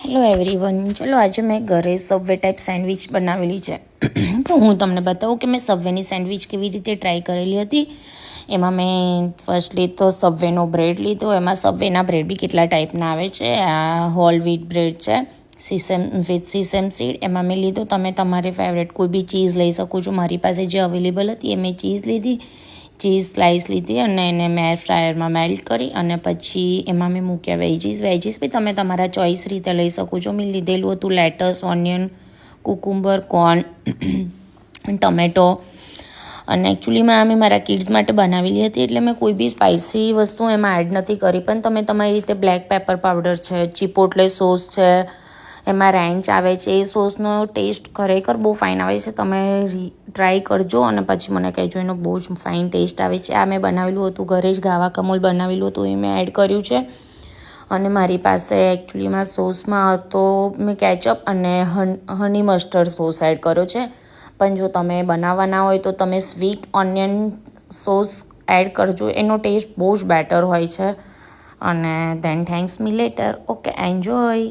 Hello everyone, ચલો આજે મેં ઘરે સબવે ટાઈપ સેન્ડવિચ બનાવેલી છે. તો હું તમને બતાવું કે મેં સબવેની સેન્ડવિચ કેવી રીતે ટ્રાય કરેલી હતી. એમાં મેં ફર્સ્ટલી તો સબવેનો બ્રેડ લીધો. એમાં સબવેના બ્રેડ બી કેટલા ટાઈપના આવે છે. આ હોલ વ્હીટ બ્રેડ છે, સીસેમ સીડ એમાં મેં લીધો. તમે તમારે ફેવરેટ કોઈ બી ચીઝ લઈ શકો છો. મારી પાસે જે અવેલેબલ હતી એ મેં ચીઝ લીધી, ચીઝ સ્લાઇસ લીધી અને એને મેં એર ફ્રાયરમાં મેલ્ટ કરી અને પછી એમાં મેં મૂક્યા વેજીસ બી તમે તમારા ચોઈસ રીતે લઈ શકો છો. મેં લીધેલું હતું લેટસ, ઓનિયન, કુકુમ્બર, કોર્ન, ટમેટો. અને એકચ્યુઅલીમાં મેં મારા કિડ્સ માટે બનાવેલી હતી એટલે મેં કોઈ બી સ્પાઇસી વસ્તુ એમાં એડ નથી કરી. પણ તમે તમારી રીતે બ્લેક પેપર પાવડર છે, ચીપોટલે સોસ છે, એમાં રેન્ચ આવે છે, એ સોસનો ટેસ્ટ ખરેખર બહુ ફાઇન આવે છે. તમે ટ્રાય કરજો અને પછી મને કહેજો, એનો બહુ જ ફાઇન ટેસ્ટ આવે છે. આ મેં બનાવેલું હતું ઘરે જ, ગાવા કમોલ બનાવેલું હતું, એ મેં એડ કર્યું છે. અને મારી પાસે એકચ્યુઅલીમાં સોસમાં તો મેં કેચઅપ અને હની મસ્ટર્ડ સોસ એડ કર્યો છે. પણ જો તમે બનાવવાના હોય તો તમે સ્વીટ ઓનિયન સોસ એડ કરજો, એનો ટેસ્ટ બહુ જ બેટર હોય છે. અને ધેન થેન્ક્સ મી લેટર. Okay, enjoy.